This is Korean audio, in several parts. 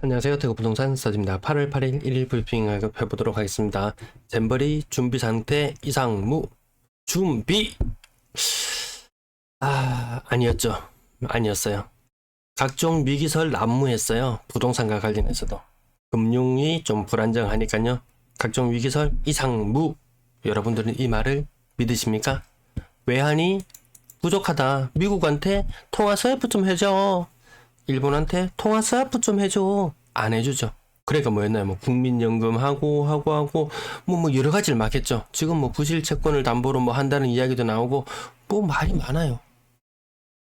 안녕하세요. 태국 부동산 서지입니다. 8월 8일 1일 브리핑 해보도록 하겠습니다. 잼버리 준비 상태 이상무 준비 아니었죠. 아니었어요. 각종 미기설 난무했어요. 부동산과 관련해서도 금융이 좀 불안정하니까요. 각종 위기설 이상무. 여러분들은 이 말을 믿으십니까? 외환이 부족하다. 미국한테 통화 스와프 좀 해줘. 일본한테 통화 스와프 좀 해줘. 안 해주죠. 그러니까 뭐였나요? 뭐 국민연금 하고 뭐 여러 가지를 막 했죠. 지금 뭐 부실 채권을 담보로 뭐 한다는 이야기도 나오고 뭐 말이 많아요.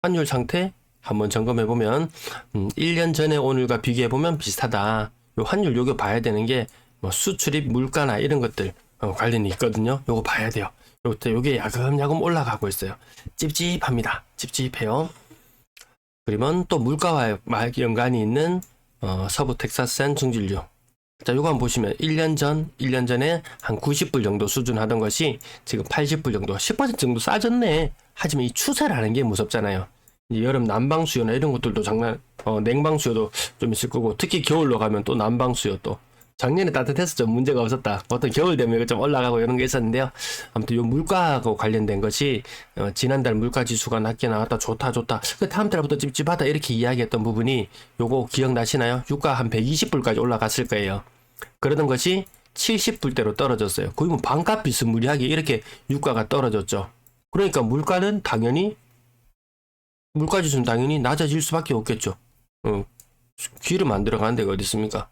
환율 상태 한번 점검해 보면 1년 전에 오늘과 비교해 보면 비슷하다. 요 환율 요거 봐야 되는 게 뭐 수출입 물가나 이런 것들 관련이 있거든요. 요거 봐야 돼요. 요게 야금야금 올라가고 있어요. 찝찝합니다. 찝찝해요. 그러면 또 물가와 연관이 있는 서부 텍사스산 중진류. 자, 요거 한번 보시면 1년 전에 한 90불 정도 수준 하던 것이 지금 80불 정도, 10% 정도 싸졌네. 하지만 이 추세라는 게 무섭잖아요. 이제 여름 난방 수요나 이런 것들도 냉방 수요도 좀 있을 거고, 특히 겨울로 가면 또 난방 수요 또. 작년에 따뜻해서 좀 문제가 없었다. 어떤 겨울 되면 이거 좀 올라가고 이런 게 있었는데요. 아무튼 요 물가하고 관련된 것이 지난달 물가 지수가 낮게 나왔다. 좋다. 그 다음 달부터 찝찝하다 이렇게 이야기했던 부분이 요거 기억나시나요? 유가 한 120불까지 올라갔을 거예요. 그러던 것이 70불대로 떨어졌어요. 거의 뭐 반값 비스무리하게 이렇게 유가가 떨어졌죠. 그러니까 물가 지수는 당연히 낮아질 수밖에 없겠죠. 기름 안 들어가는 데가 어디 있습니까?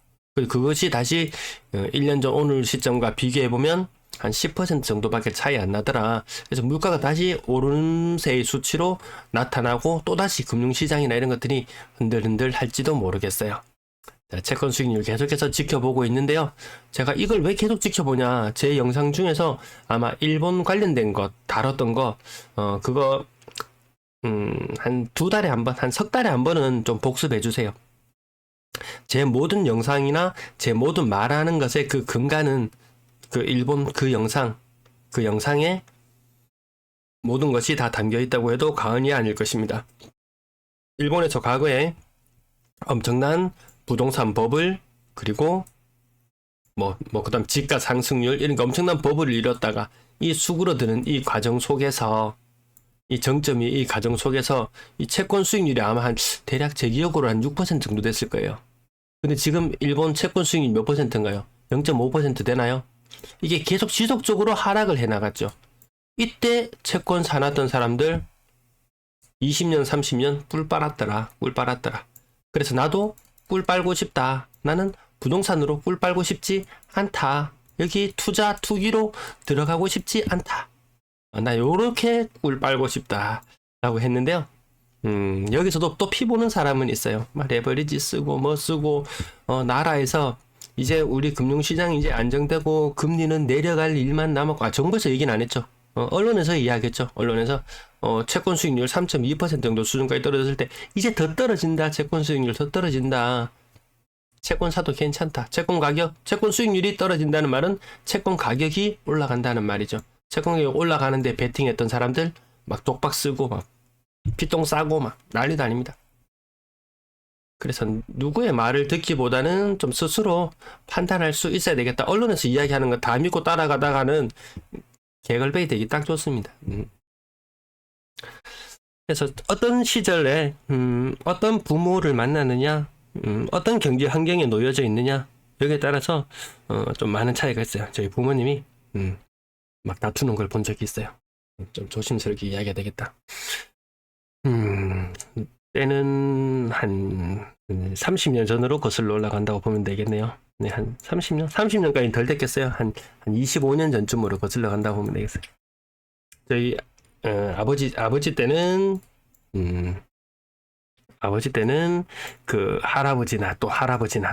그것이 다시 1년 전 오늘 시점과 비교해보면 한 10% 정도밖에 차이 안 나더라. 그래서 물가가 다시 오름세의 수치로 나타나고 또다시 금융시장이나 이런 것들이 흔들흔들 할지도 모르겠어요. 자, 채권 수익률 계속해서 지켜보고 있는데요. 제가 이걸 왜 계속 지켜보냐. 제 영상 중에서 아마 일본 관련된 것 다뤘던 거 그거 한 2달에 한 번, 한 석 달에 한 번은 좀 복습해 주세요. 제 모든 영상이나 제 모든 말하는 것의 그 근간은 그 일본 그 영상에 모든 것이 다 담겨 있다고 해도 과언이 아닐 것입니다. 일본에서 과거에 엄청난 부동산 버블, 그리고 그다음 집가 상승률 이런 거 엄청난 버블을 이뤘다가 이 수그러드는 이 과정 속에서 이 정점이 이 과정 속에서 이 채권 수익률이 아마 한 대략 제 기억으로 한 6% 정도 됐을 거예요. 근데 지금 일본 채권 수익률 몇 %인가요? 0.5% 되나요? 이게 계속 지속적으로 하락을 해나갔죠. 이때 채권 사놨던 사람들 20년, 30년 꿀 빨았더라. 그래서 나도 꿀 빨고 싶다. 나는 부동산으로 꿀 빨고 싶지 않다. 여기 투기로 들어가고 싶지 않다. 나 요렇게 꿀 빨고 싶다. 라고 했는데요. 여기서도 또 피보는 사람은 있어요. 레버리지 쓰고 나라에서 이제 우리 금융시장이 이제 안정되고 금리는 내려갈 일만 남았고, 정부에서 얘기는 안 했죠. 언론에서 이야기했죠. 언론에서 채권 수익률 3.2% 정도 수준까지 떨어졌을 때 이제 더 떨어진다. 채권 수익률 더 떨어진다. 채권 사도 괜찮다. 채권 수익률이 떨어진다는 말은 채권 가격이 올라간다는 말이죠. 채권 가격 올라가는데 베팅했던 사람들 막 독박 쓰고 막 피똥 싸고 막 난리도 아닙니다. 그래서 누구의 말을 듣기보다는 좀 스스로 판단할 수 있어야 되겠다. 언론에서 이야기하는 거 다 믿고 따라가다가는 개걸베이 되기 딱 좋습니다. 그래서 어떤 시절에 어떤 부모를 만나느냐, 어떤 경제 환경에 놓여져 있느냐, 여기에 따라서 좀 많은 차이가 있어요. 저희 부모님이 막 다투는 걸 본 적이 있어요. 좀 조심스럽게 이야기해야 되겠다. 때는 한 30년 전으로 거슬러 올라간다고 보면 되겠네요. 네, 한 30년까지는 덜 됐겠어요. 한 25년 전쯤으로 거슬러 간다고 보면 되겠어요. 저희 아버지 때는 그 할아버지나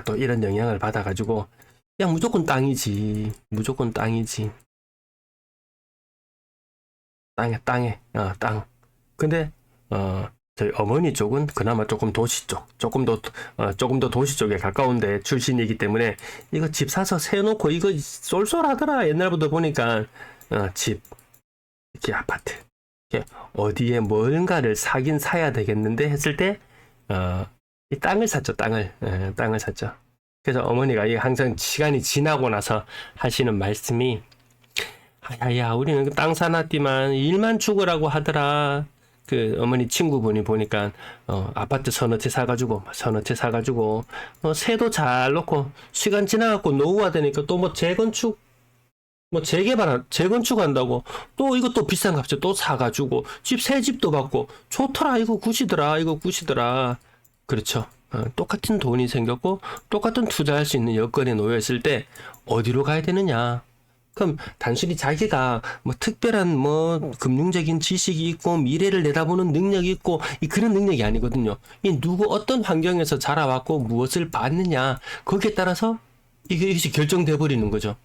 또 이런 영향을 받아가지고 그냥 무조건 땅이지. 땅. 근데 저희 어머니 쪽은 그나마 조금 도시 쪽, 조금 더 도시 쪽에 가까운데 출신이기 때문에 이거 집 사서 세놓고 이거 쏠쏠하더라. 옛날부터 보니까 집, 이렇게 아파트, 이렇게 어디에 뭔가를 사긴 사야 되겠는데 했을 때 이 땅을 샀죠, 땅을. 땅을 샀죠. 그래서 어머니가 이 항상 시간이 지나고 나서 하시는 말씀이, 야, 우리는 땅 사놨디만 일만 죽으라고 하더라. 그 어머니 친구분이 보니까 아파트 서너 채 사가지고 새도 잘 놓고 시간 지나갖고 노후화 되니까 또 뭐 재건축 뭐 재건축한다고 또 이것도 비싼 값에 또 사가지고 새 집도 받고 좋더라. 이거 굿이더라. 그렇죠. 똑같은 돈이 생겼고 똑같은 투자할 수 있는 여건에 놓여 있을 때 어디로 가야 되느냐? 그럼 단순히 자기가 뭐 특별한 뭐 금융적인 지식이 있고 미래를 내다보는 능력이 있고 그런 능력이 아니거든요. 이 누구 어떤 환경에서 자라왔고 무엇을 봤느냐 거기에 따라서 이것이 결정돼 버리는 거죠.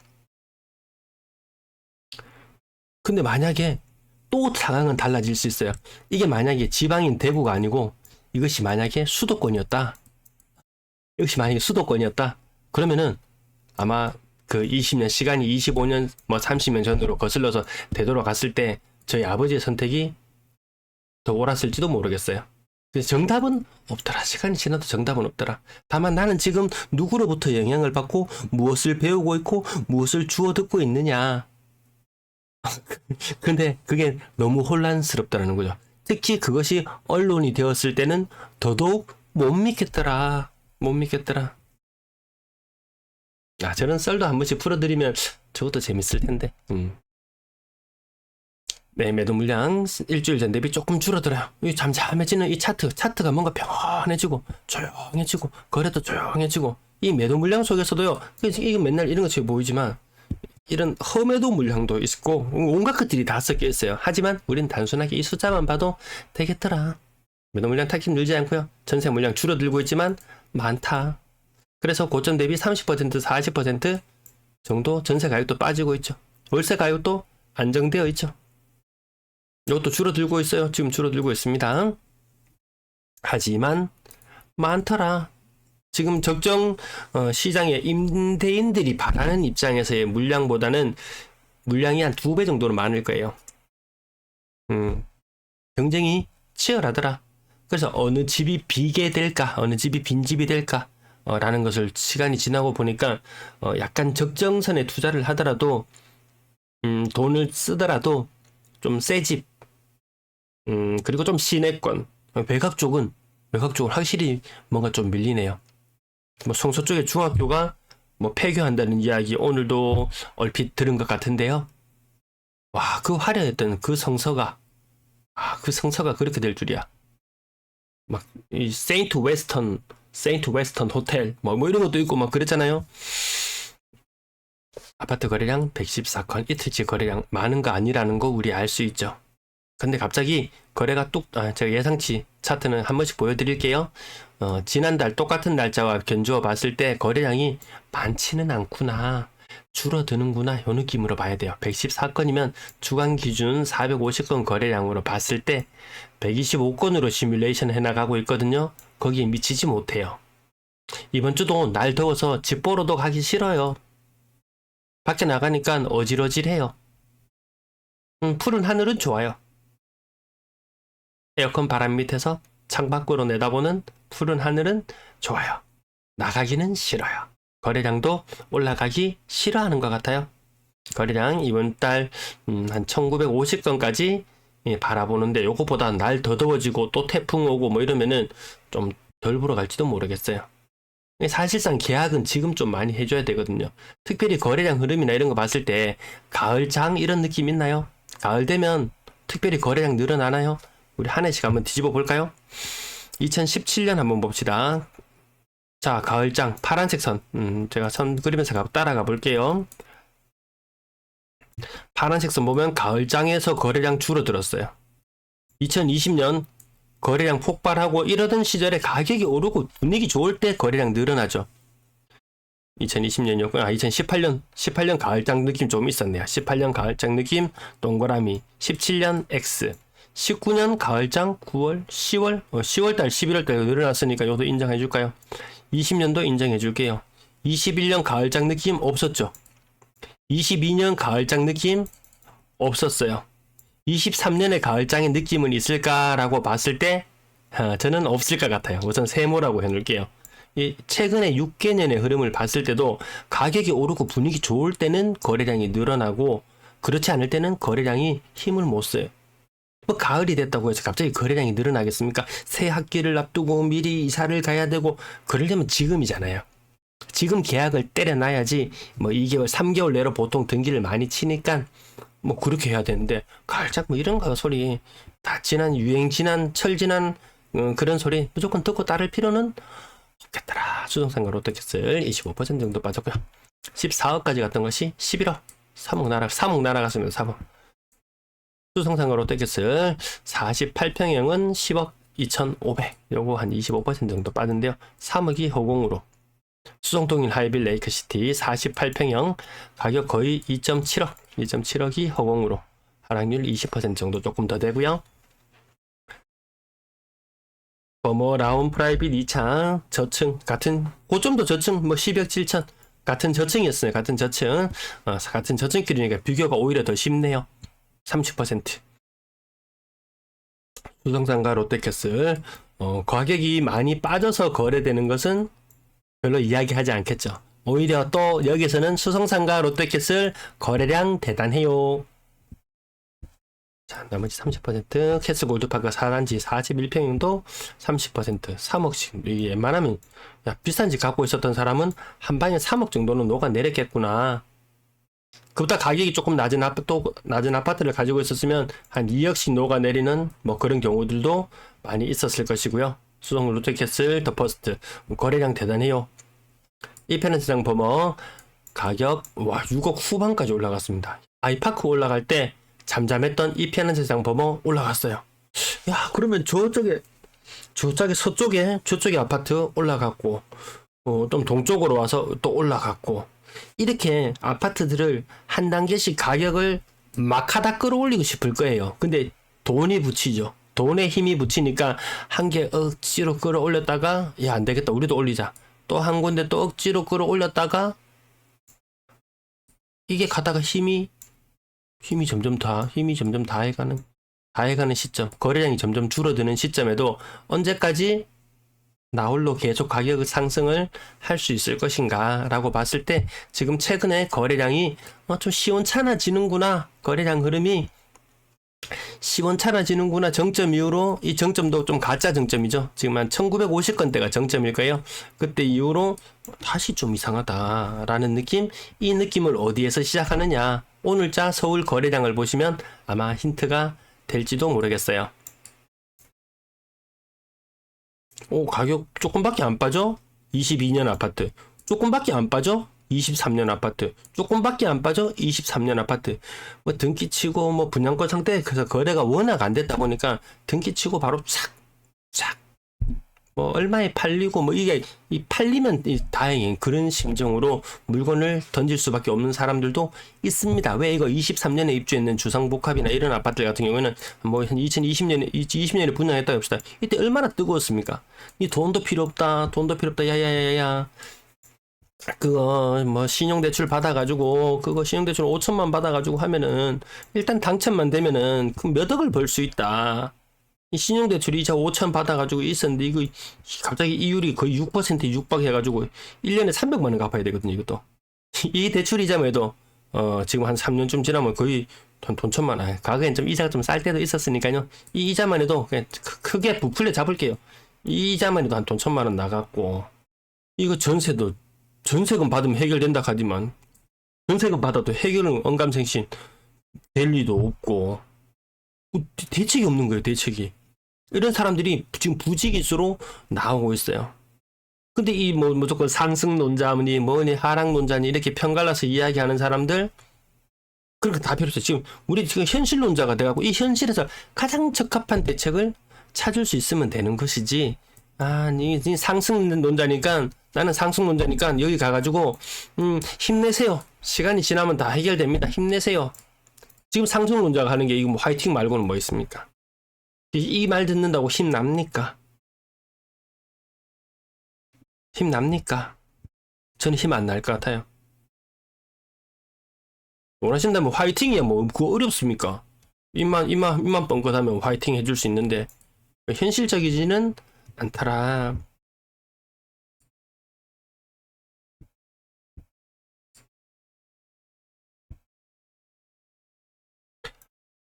근데 만약에 또 상황은 달라질 수 있어요. 이게 만약에 지방인 대구가 아니고 이것이 만약에 수도권이었다. 그러면은 아마 그 20년 시간이 25년 뭐 30년 전으로 거슬러서 되돌아갔을 때 저희 아버지의 선택이 더 옳았을지도 모르겠어요. 그래서 정답은 없더라. 시간이 지나도 정답은 없더라. 다만 나는 지금 누구로부터 영향을 받고 무엇을 배우고 있고 무엇을 주워 듣고 있느냐. 근데 그게 너무 혼란스럽다는 거죠. 특히 그것이 언론이 되었을 때는 더더욱 못 믿겠더라. 저런 썰도 한 번씩 풀어드리면 저것도 재밌을 텐데. 네, 매도 물량 일주일 전 대비 조금 줄어들어요. 이 잠잠해지는 이 차트가 뭔가 평온해지고 조용해지고 거래도 조용해지고 이 매도 물량 속에서도요. 이게 맨날 이런 것처럼 보이지만 이런 험매도 물량도 있고 온갖 것들이 다 섞여 있어요. 하지만 우린 단순하게 이 숫자만 봐도 되겠더라. 매도 물량 타긴 늘지 않고요. 전세 물량 줄어들고 있지만 많다. 그래서 고점 대비 30% 40% 정도 전세 가격도 빠지고 있죠. 월세 가격도 안정되어 있죠. 이것도 줄어들고 있어요. 지금 줄어들고 있습니다. 하지만 많더라. 지금 적정 시장에 임대인들이 바라는 입장에서의 물량보다는 물량이 한 2배 정도로 많을 거예요. 경쟁이 치열하더라. 그래서 어느 집이 비게 될까, 어느 집이 빈집이 될까 라는 것을 시간이 지나고 보니까 약간 적정선에 투자를 하더라도 돈을 쓰더라도 좀 새 집, 그리고 좀 시내권, 외곽 쪽은 확실히 뭔가 좀 밀리네요. 뭐 성서 쪽에 중학교가 뭐 폐교한다는 이야기 오늘도 얼핏 들은 것 같은데요. 와, 그 화려했던 그 성서가 그렇게 될 줄이야. 막 이 세인트 웨스턴 호텔 뭐 이런 것도 있고 막 그랬잖아요. 아파트 거래량 114건, 이틀치 거래량 많은 거 아니라는 거 우리 알 수 있죠. 근데 갑자기 거래가 제가 예상치 차트는 한 번씩 보여드릴게요. 지난달 똑같은 날짜와 견주어 봤을 때 거래량이 많지는 않구나, 줄어드는구나, 요 느낌으로 봐야 돼요. 114건이면 주간 기준 450건 거래량으로 봤을 때 125건으로 시뮬레이션 해나가고 있거든요. 거기에 미치지 못해요. 이번 주도 날 더워서 집 보러도 가기 싫어요. 밖에 나가니까 어질어질해요. 푸른 하늘은 좋아요. 에어컨 바람 밑에서 창밖으로 내다보는 푸른 하늘은 좋아요. 나가기는 싫어요. 거래량도 올라가기 싫어하는 것 같아요. 거래량 이번 달 한 1950건까지 바라보는데 요거보다 날 더 더워지고 또 태풍 오고 뭐 이러면은 좀 덜 보러 갈지도 모르겠어요. 사실상 계약은 지금 좀 많이 해줘야 되거든요. 특별히 거래량 흐름이나 이런 거 봤을 때 가을장 이런 느낌 있나요? 가을 되면 특별히 거래량 늘어나나요? 우리 한 해씩 한번 뒤집어 볼까요? 2017년 한번 봅시다. 자, 가을장 파란색 선, 제가 선 그리면서 따라가 볼게요. 파란색 선 보면 가을장에서 거래량 줄어들었어요. 2020년 거래량 폭발하고 이러던 시절에 가격이 오르고 분위기 좋을 때 거래량 늘어나죠. 2020년이었고요. 2018년 가을장 느낌 좀 있었네요. 18년 가을장 느낌 동그라미, 17년 X, 19년 가을장 9월, 10월달, 11월달 늘어났으니까 이것도 인정해 줄까요? 20년도 인정해 줄게요. 21년 가을장 느낌 없었죠. 22년 가을장 느낌 없었어요. 23년의 가을장의 느낌은 있을까라고 봤을 때 저는 없을 것 같아요. 우선 세모라고 해놓을게요. 이 최근에 6개년의 흐름을 봤을 때도 가격이 오르고 분위기 좋을 때는 거래량이 늘어나고 그렇지 않을 때는 거래량이 힘을 못 써요. 뭐 가을이 됐다고 해서 갑자기 거래량이 늘어나겠습니까? 새 학기를 앞두고 미리 이사를 가야 되고 그러려면 지금이잖아요. 지금 계약을 때려놔야지 뭐 2개월, 3개월 내로 보통 등기를 많이 치니까 뭐 그렇게 해야 되는데 갈짝 뭐 이런 거 소리 다 지난 유행 지난 철 지난 그런 소리 무조건 듣고 따를 필요는 없겠더라. 수성상가 롯데캐슬 25% 정도 빠졌고요. 14억까지 갔던 것이 11억 3억 날아갔습니다. 3억. 수성상가 롯데캐슬 48평형은 10억 2,500 요거 한 25% 정도 빠진데요. 3억이 허공으로. 수성동일 하이빌 레이크시티 48평형 가격 거의 2.7억 2.7억이 허공으로 하락률 20% 정도 조금 더 되고요. 버머 라운 프라이빗 2창 저층 같은 고점도 저층 뭐 10억 7천 같은 저층이었어요. 같은 저층 같은 저층끼리니까 비교가 오히려 더 쉽네요. 30%. 수성상가 롯데캐슬 가격이 많이 빠져서 거래되는 것은 별로 이야기하지 않겠죠. 오히려 또 여기서는 수성상가 롯데캐슬 거래량 대단해요. 자, 나머지 30% 캐슬 골드파크 4단지 41평형도 30% 3억씩. 웬만하면 야, 비싼 집 갖고 있었던 사람은 한 방에 3억 정도는 녹아내렸겠구나. 그보다 가격이 조금 낮은 아파트를 가지고 있었으면 한 2억씩 녹아내리는 뭐 그런 경우들도 많이 있었을 것이고요. 수성 롯데캐슬 더 퍼스트 거래량 대단해요. 1페넌트장 버머 가격 6억 후반까지 올라갔습니다. 아이파크 올라갈 때 잠잠했던 2페넌트장 버머 올라갔어요. 야, 그러면 저쪽에 저쪽에 아파트 올라갔고 좀 동쪽으로 와서 또 올라갔고 이렇게 아파트들을 한 단계씩 가격을 막 하다 끌어올리고 싶을 거예요. 근데 돈이 붙이죠. 돈에 힘이 붙이니까 한 개 억지로 끌어올렸다가 야, 안 되겠다. 우리도 올리자. 또 한 군데 또 억지로 끌어올렸다가 이게 가다가 힘이 점점 다해가는 시점, 거래량이 점점 줄어드는 시점에도 언제까지 나홀로 계속 가격 상승을 할 수 있을 것인가 라고 봤을 때 지금 최근에 거래량이 좀 시원찮아지는구나, 거래량 흐름이 시원찮아지는구나. 정점 이후로 이 정점도 좀 가짜 정점이죠. 지금 한 1950건대가 정점일 거예요. 그때 이후로 다시 좀 이상하다라는 느낌. 이 느낌을 어디에서 시작하느냐, 오늘자 서울 거래량을 보시면 아마 힌트가 될지도 모르겠어요. 가격 조금밖에 안 빠져? 22년 아파트. 조금밖에 안 빠져? 23년 아파트. 조금밖에 안 빠져? 23년 아파트. 뭐 등기치고 뭐 분양권 상태, 그래서 거래가 워낙 안 됐다 보니까 등기치고 바로 싹 뭐 얼마에 팔리고 뭐 이게 팔리면 다행인 그런 심정으로 물건을 던질 수밖에 없는 사람들도 있습니다. 왜 이거 23년에 입주했는 주상복합이나 이런 아파트 같은 경우에는 뭐 2020년에 분양했다 합시다. 이때 얼마나 뜨거웠습니까? 이 돈도 필요 없다. 야야야야. 그거 뭐 신용대출 받아가지고 그거 신용대출 5천만 받아가지고 하면은 일단 당첨만 되면은 그 몇 억을 벌 수 있다. 이 신용대출 이자 5천 받아가지고 있었는데 이거 갑자기 이율이 거의 6%에 육박해가지고 1년에 300만 원 갚아야 되거든요. 이것도 이 대출 이자만 해도 지금 한 3년쯤 지나면 거의 돈 천만 원. 가격엔 좀 이자가 좀 쌀 때도 있었으니까요. 이 이자만 해도 그냥 크게 부풀려 잡을게요. 이 이자만 해도 한 돈 천만 원 나갔고, 이거 전세금 받으면 해결된다 하지만 전세금 받아도 해결은 언감생신 될 리도 없고 대책이 없는 거예요. 대책이. 이런 사람들이 지금 부지기수로 나오고 있어요. 근데 이 뭐 무조건 상승론자니 뭐니 하락론자니 이렇게 편갈라서 이야기하는 사람들 그렇게 다 필요 없어요. 지금 우리 지금 현실론자가 돼가고 이 현실에서 가장 적합한 대책을 찾을 수 있으면 되는 것이지. 니 상승론자니까, 나는 상승론자니까 여기 가가지고 힘내세요. 시간이 지나면 다 해결됩니다. 힘내세요. 지금 상승론자가 하는 게 이거 뭐 화이팅 말고는 뭐 있습니까? 이 말 듣는다고 힘납니까? 힘납니까? 저는 힘 안 날 것 같아요. 원하신다면 화이팅이야 뭐 그거 어렵습니까? 입만 뻥끗하면 화이팅 해줄 수 있는데 현실적이지는 않더라.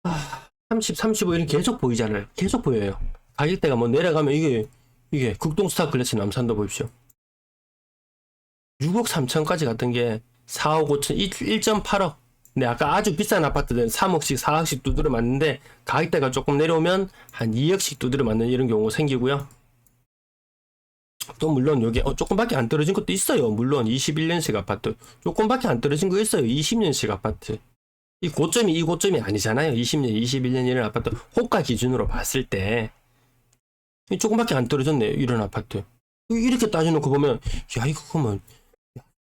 아, 30, 35 이런 계속 보이잖아요. 계속 보여요. 가격대가 뭐 내려가면 이게 극동 스타 클래스 남산도 보십시오. 6억 3천까지 갔던 게 4억 5천, 1.8억. 근데 아까 아주 비싼 아파트들은 3억씩, 4억씩 두드려 맞는데 가격대가 조금 내려오면 한 2억씩 두드려 맞는 이런 경우가 생기고요. 또 물론 여기 조금밖에 안 떨어진 것도 있어요. 물론 21년식 아파트 조금밖에 안 떨어진 거 있어요. 20년식 아파트. 이 고점이 아니잖아요. 20년, 21년 이런 아파트 호가 기준으로 봤을 때 조금밖에 안 떨어졌네요. 이런 아파트. 이렇게 따져놓고 보면 야 이거 그러면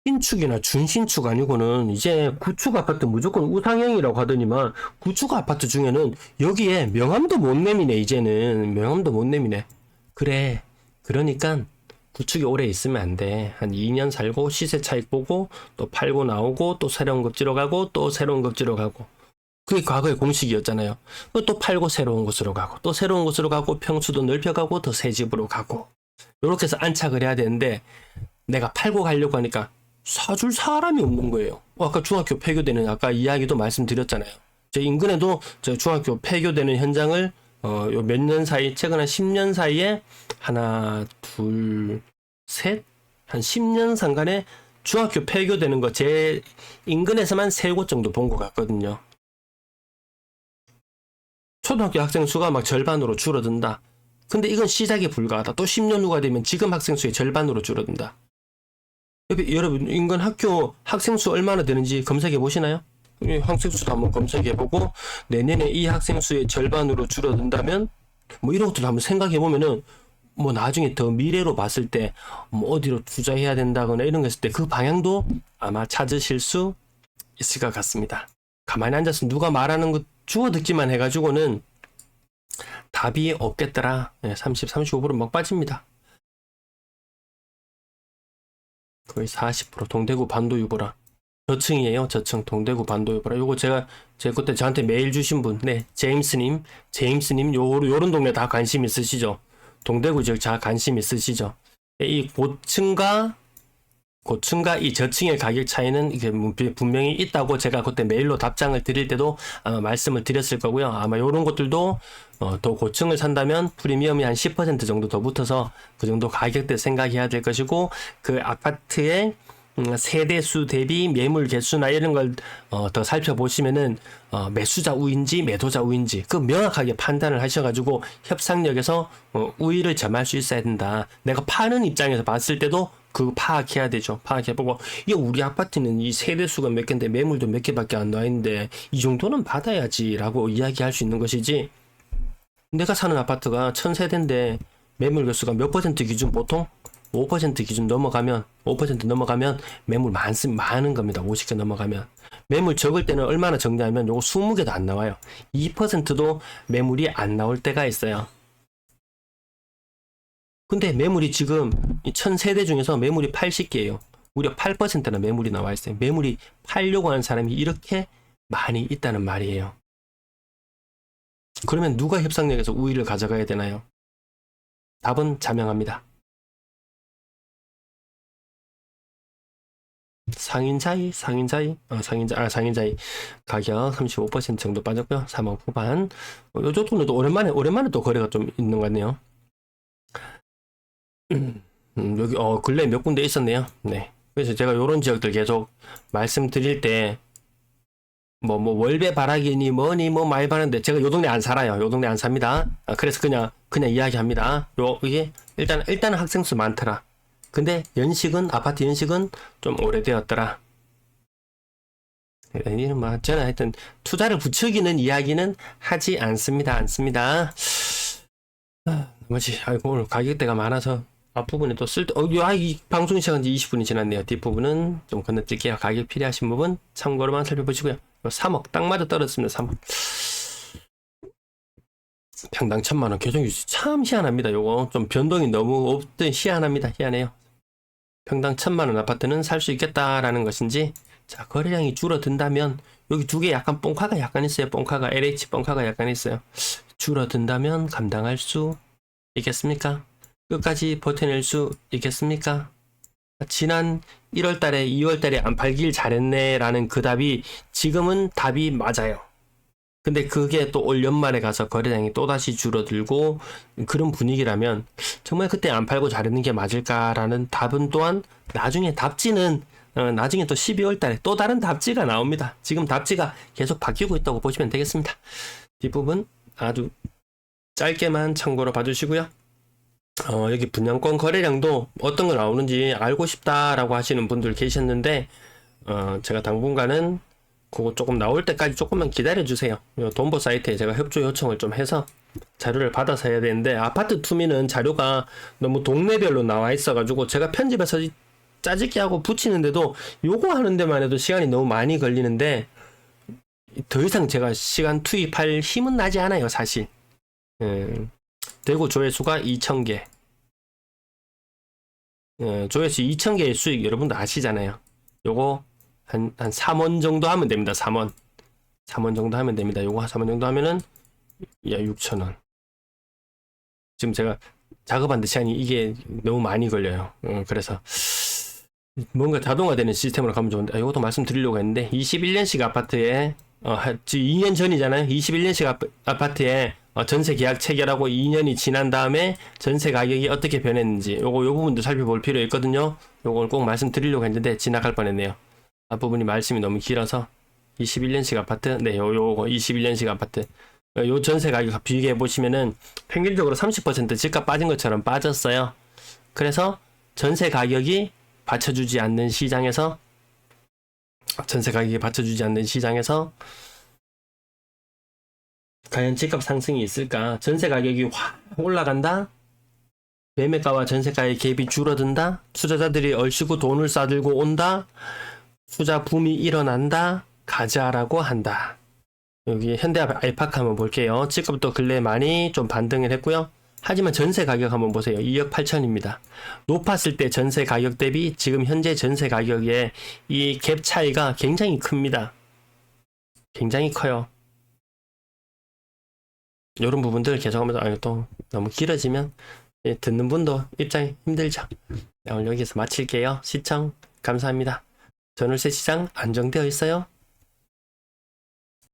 신축이나 준신축 아니고는 이제 구축 아파트 무조건 우상향이라고 하더니만 구축 아파트 중에는 여기에 명함도 못 내미네. 이제는 명함도 못 내미네. 그래. 그러니까 구축이 오래 있으면 안 돼. 한 2년 살고 시세 차익 보고 또 팔고 나오고 또 새로운 급지로 가고 또 새로운 급지로 가고. 그게 과거의 공식이었잖아요. 또 팔고 새로운 곳으로 가고 또 새로운 곳으로 가고 평수도 넓혀가고 더 새 집으로 가고. 이렇게 해서 안착을 해야 되는데 내가 팔고 가려고 하니까 사줄 사람이 없는 거예요. 아까 중학교 폐교되는 아까 이야기도 말씀드렸잖아요. 제 인근에도 저 중학교 폐교되는 현장을 요 몇 년 사이, 최근 한 10년 사이에 하나, 둘, 셋, 한 10년 상간에 중학교 폐교되는 거 제 인근에서만 3곳 정도 본 것 같거든요. 초등학교 학생 수가 막 절반으로 줄어든다. 근데 이건 시작에 불과하다. 또 10년 후가 되면 지금 학생 수의 절반으로 줄어든다. 여러분 인근 학교 학생 수 얼마나 되는지 검색해 보시나요? 학생 수도 한번 검색해 보고 내년에 이 학생 수의 절반으로 줄어든다면 뭐 이런 것도 한번 생각해 보면은 뭐 나중에 더 미래로 봤을 때 뭐 어디로 투자해야 된다거나 이런 거 했을 때 그 방향도 아마 찾으실 수 있을 것 같습니다. 가만히 앉아서 누가 말하는 거 주워 듣기만 해가지고는 답이 없겠더라. 30, 35% 막 빠집니다. 거의 40% 동대구 반도유보라. 저층이에요. 저층 동대구 반도유보라. 요거 제가 그때 저한테 메일 주신 분, 네, 제임스님 요런 동네 다 관심 있으시죠? 동대구 지역 다 관심 있으시죠? 이 고층과 이 저층의 가격 차이는 이게 분명히 있다고 제가 그때 메일로 답장을 드릴 때도 아마 말씀을 드렸을 거고요. 아마 이런 것들도 더 고층을 산다면 프리미엄이 한 10% 정도 더 붙어서 그 정도 가격대 생각해야 될 것이고 그 아파트의 세대수 대비 매물 개수나 이런 걸 더 살펴보시면은 매수자 우인지 매도자 우인지 그 명확하게 판단을 하셔가지고 협상력에서 우위를 점할 수 있어야 된다. 내가 파는 입장에서 봤을 때도 그거 파악해야 되죠. 파악해보고 이 우리 아파트는 이 세대수가 몇 개인데 매물도 몇 개밖에 안 나와 있는데 이 정도는 받아야지라고 이야기할 수 있는 것이지. 내가 사는 아파트가 1000세대인데 매물 개수가 몇 퍼센트 기준 보통 5% 기준 넘어가면 5% 넘어가면 매물 많은 겁니다. 50개 넘어가면 매물 적을 때는 얼마나 적냐면 요거 20개도 안 나와요. 2%도 매물이 안 나올 때가 있어요. 근데 매물이 지금 1000세대 중에서 매물이 80개예요. 무려 8%나 매물이 나와 있어요. 매물이 팔려고 하는 사람이 이렇게 많이 있다는 말이에요. 그러면 누가 협상력에서 우위를 가져가야 되나요? 답은 자명합니다. 상인자이 가격 35% 정도 빠졌고요. 3억 후반. 요 정도는 또 오랜만에 또 거래가 좀 있는 것 같네요. 여기 근래 몇 군데 있었네요. 네. 그래서 제가 요런 지역들 계속 말씀드릴 때 뭐 월배 바라기니 뭐니 뭐 많이 바는데 제가 요 동네 안 살아요. 요 동네 안 삽니다. 그래서 그냥 이야기합니다. 이게 일단은 학생 수 많더라. 근데 아파트 연식은 좀 오래되었더라. 저는 하여튼 투자를 부추기는 이야기는 하지 않습니다. 나머지 오늘 가격대가 많아서 앞부분에 또 이 방송 시간 20분이 지났네요. 뒷부분은 좀 건너뛸게요. 가격 필요하신 부분 참고로만 살펴보시고요. 3억 딱 맞아 떨어졌습니다. 3억. 평당 1000만원 교정 유지 참 희한합니다. 요거 좀 변동이 너무 없든 희한해요. 평당 1000만원 아파트는 살 수 있겠다라는 것인지, 자, 거래량이 줄어든다면, 여기 두 개 약간 뻥카가 약간 있어요. LH 뻥카가 약간 있어요. 줄어든다면 감당할 수 있겠습니까? 끝까지 버텨낼 수 있겠습니까? 지난 1월달에 2월달에 안 팔길 잘했네라는 그 답이 지금은 답이 맞아요. 근데 그게 또 올 연말에 가서 거래량이 또다시 줄어들고 그런 분위기라면 정말 그때 안 팔고 잘했는 게 맞을까라는 답은 또한 나중에 답지는 나중에 또 12월 달에 또 다른 답지가 나옵니다. 지금 답지가 계속 바뀌고 있다고 보시면 되겠습니다. 뒷부분 아주 짧게만 참고로 봐주시고요. 여기 분양권 거래량도 어떤 거 나오는지 알고 싶다라고 하시는 분들 계셨는데 제가 당분간은 그거 조금 나올 때까지 조금만 기다려 주세요. 돈보 사이트에 제가 협조 요청을 좀 해서 자료를 받아서 해야 되는데 아파트 투미는 자료가 너무 동네별로 나와 있어 가지고 제가 편집해서 짜집기 하고 붙이는데도 요거 하는 데만 해도 시간이 너무 많이 걸리는데 더 이상 제가 시간 투입할 힘은 나지 않아요, 사실. 대구 조회수가 2,000개. 조회수 2,000개의 수익 여러분도 아시잖아요. 요거 한 3원 정도 하면 됩니다. 3원 정도 하면 됩니다. 요거 3원 정도 하면은 6,000원. 지금 제가 작업하는데 시간이 이게 너무 많이 걸려요. 그래서 뭔가 자동화되는 시스템으로 가면 좋은데 이것도 말씀드리려고 했는데 21년식 아파트에 2년 전이잖아요. 21년식 아파트에 전세 계약 체결하고 2년이 지난 다음에 전세 가격이 어떻게 변했는지 요 부분도 살펴볼 필요 있거든요. 요걸 꼭 말씀드리려고 했는데 지나갈 뻔했네요. 앞부분이 말씀이 너무 길어서 21년식 아파트 요거 21년식 아파트 요 전세 가격 비교해 보시면은 평균적으로 30% 집값 빠진 것처럼 빠졌어요. 그래서 전세 가격이 받쳐주지 않는 시장에서 과연 집값 상승이 있을까? 전세 가격이 확 올라간다? 매매가와 전세가의 갭이 줄어든다? 투자자들이 얼씨구 돈을 싸들고 온다? 투자 붐이 일어난다? 가자라고 한다. 여기 현대 아이파크 한번 볼게요. 집값도 근래 많이 좀 반등을 했고요. 하지만 전세 가격 한번 보세요. 2억 8천입니다. 높았을 때 전세 가격 대비 지금 현재 전세 가격의 이 갭 차이가 굉장히 큽니다. 굉장히 커요. 이런 부분들 계속하면서 또 너무 길어지면 듣는 분도 입장이 힘들죠. 오늘 여기서 마칠게요. 시청 감사합니다. 전월세 시장 안정되어 있어요.